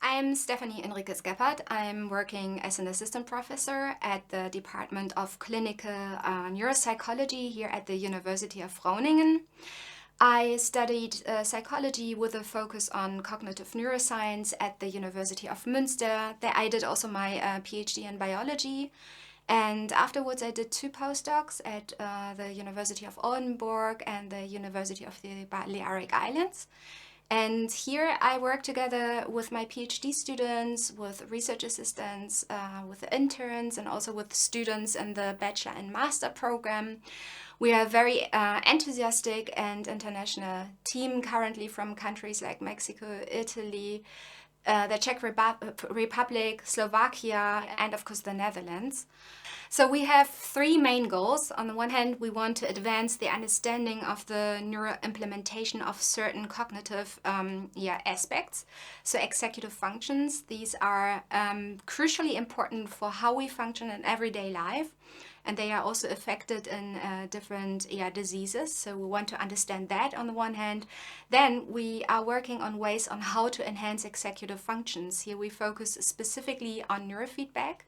I'm Stephanie Enriquez Gebhardt. I'm working as an assistant professor at the Department of Clinical Neuropsychology here at the University of Groningen. I studied psychology with a focus on cognitive neuroscience at the University of Münster. There I did also my PhD in biology. And afterwards I did 2 postdocs at the University of Oldenburg and the University of the Balearic Islands. And here I work together with my PhD students, with research assistants, with interns, and also with students in the bachelor and master program. We are a very enthusiastic and international team currently from countries like Mexico, Italy, the Czech Republic, Slovakia, and of course the Netherlands. So we have 3 main goals. On the one hand, we want to advance the understanding of the neuroimplementation of certain cognitive aspects. So executive functions, these are crucially important for how we function in everyday life. And they are also affected in different diseases. So we want to understand that on the one hand. Then we are working on ways on how to enhance executive functions. Here we focus specifically on neurofeedback.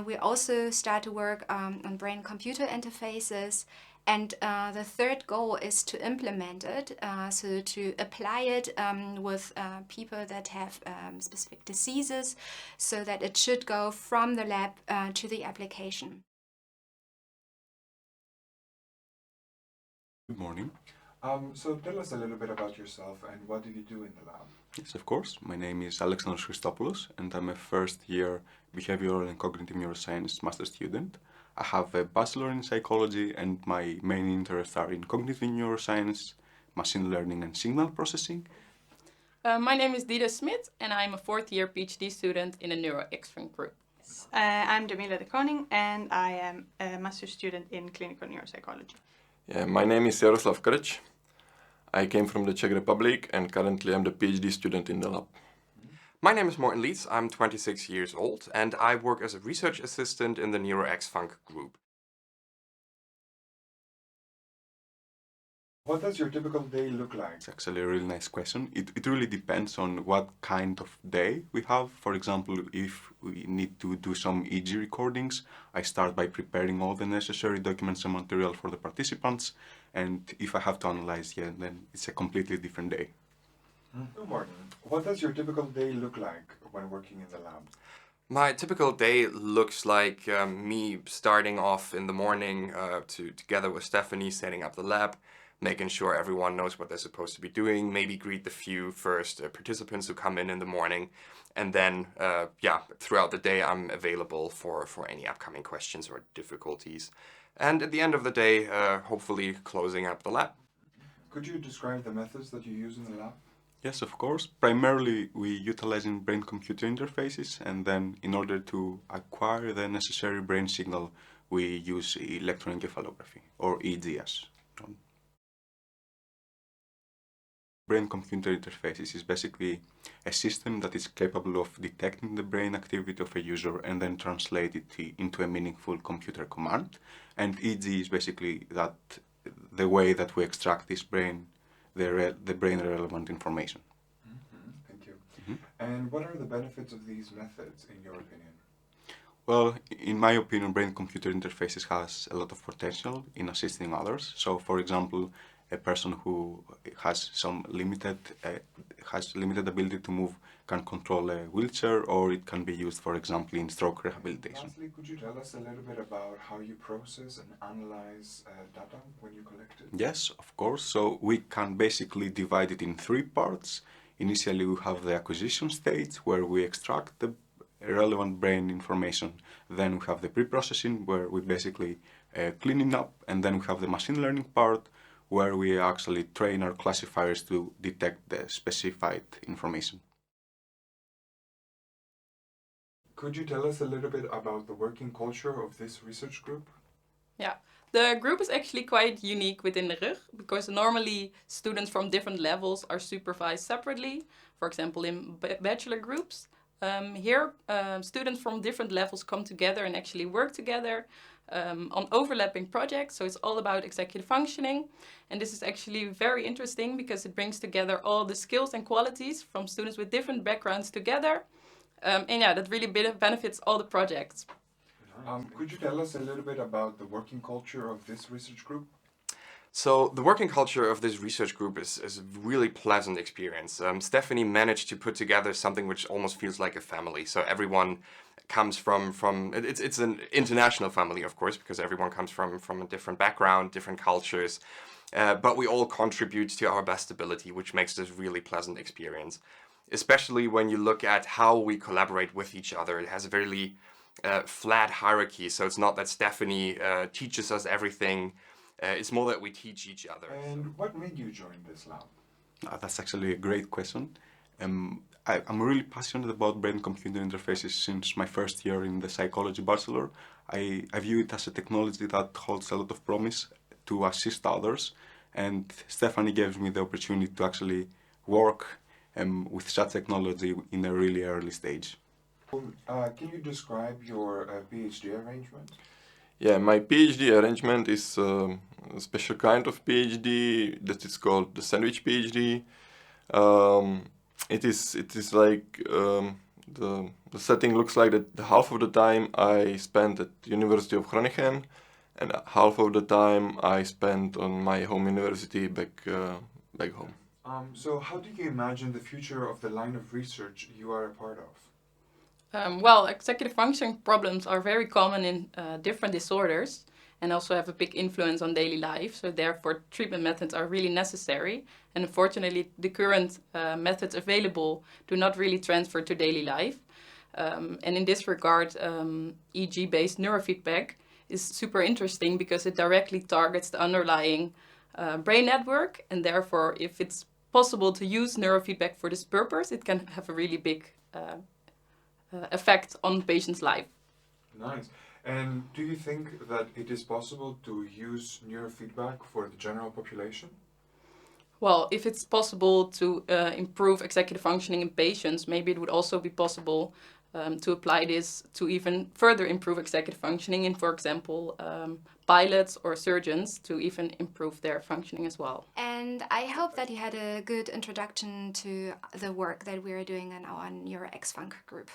We also start to work on brain-computer interfaces. And the third goal is to implement it, so to apply it with people that have specific diseases, so that it should go from the lab to the application. Good morning. So tell us a little bit about yourself and what do you do in the lab? Yes, of course. My name is Alexandros Christopoulos and I'm a first-year behavioral and cognitive neuroscience master student. I have a bachelor in psychology and my main interests are in cognitive neuroscience, machine learning and signal processing. My name is Dida Smit and I'm a 4th-year PhD student in the Neuro-Ex-Funk Group. I'm Jamila de Koning and I am a master student in clinical neuropsychology. Yeah, my name is Jaroslav Krč. I came from the Czech Republic and currently I'm the PhD student in the lab. My name is Morten Lietz, I'm 26 years old and I work as a research assistant in the Neuro-Ex-Funk Group. What does your typical day look like? It's actually a really nice question. It really depends on what kind of day we have. For example, if we need to do some EEG recordings, I start by preparing all the necessary documents and material for the participants. And if I have to analyze, then it's a completely different day. Morten, what does your typical day look like when working in the lab? My typical day looks like me starting off in the morning together with Stephanie, setting up the lab, making sure everyone knows what they're supposed to be doing, maybe greet the few first participants who come in the morning, and then, throughout the day I'm available for any upcoming questions or difficulties. And at the end of the day, hopefully closing up the lab. Could you describe the methods that you use in the lab? Yes, of course. Primarily, we utilizing brain-computer interfaces, and then in order to acquire the necessary brain signal, we use electroencephalography, or EEG as known. Brain-computer interfaces is basically a system that is capable of detecting the brain activity of a user and then translate it into a meaningful computer command. And EEG is basically the way that we extract this the brain relevant information. Thank you. And what are the benefits of these methods in your opinion? Well, in my opinion, brain-computer interfaces has a lot of potential in assisting others. So, for example, a person who has some limited ability to move can control a wheelchair, or it can be used, for example, in stroke rehabilitation. Lastly, could you tell us a little bit about how you process and analyze data when you collect it? Yes, of course. So we can basically divide it in 3 parts. Initially, we have the acquisition stage, where we extract the relevant brain information. Then we have the pre-processing, where we basically cleaning up, and then we have the machine learning part, where we actually train our classifiers to detect the specified information. Could you tell us a little bit about the working culture of this research group? Yeah, the group is actually quite unique within the RUG because normally students from different levels are supervised separately, for example in bachelor groups. Here, students from different levels come together and actually work together on overlapping projects. So it's all about executive functioning. And this is actually very interesting because it brings together all the skills and qualities from students with different backgrounds together. And yeah, that really benefits all the projects. Could you tell us a little bit about the working culture of this research group? So the working culture of this research group is a really pleasant experience. Stephanie managed to put together something which almost feels like a family. So everyone comes from it's an international family, of course, because everyone comes from a different background, different cultures. But we all contribute to our best ability, which makes this really pleasant experience. Especially when you look at how we collaborate with each other. It has a very flat hierarchy. So it's not that Stephanie teaches us everything. It's more that we teach each other. And what made you join this lab? That's actually a great question. I'm really passionate about brain-computer interfaces since my first year in the psychology bachelor. I view it as a technology that holds a lot of promise to assist others, and Stephanie gave me the opportunity to actually work with such technology in a really early stage. Can you describe your PhD arrangement? Yeah, my PhD arrangement is a special kind of PhD that is called the sandwich PhD. It is like the setting looks like that the half of the time I spent at the University of Groningen and half of the time I spent on my home university back home. So how do you imagine the future of the line of research you are a part of? Well, executive functioning problems are very common in different disorders and also have a big influence on daily life. So therefore, treatment methods are really necessary. And unfortunately, the current methods available do not really transfer to daily life. And in this regard, EEG-based neurofeedback is super interesting because it directly targets the underlying brain network. And therefore, if it's possible to use neurofeedback for this purpose, it can have a really big effect on the patient's life. Nice. And do you think that it is possible to use neurofeedback for the general population? Well, if it's possible to improve executive functioning in patients, maybe it would also be possible to apply this to even further improve executive functioning in, for example, pilots or surgeons to even improve their functioning as well. And I hope that you had a good introduction to the work that we are doing in our Neuro-Ex-Funk group.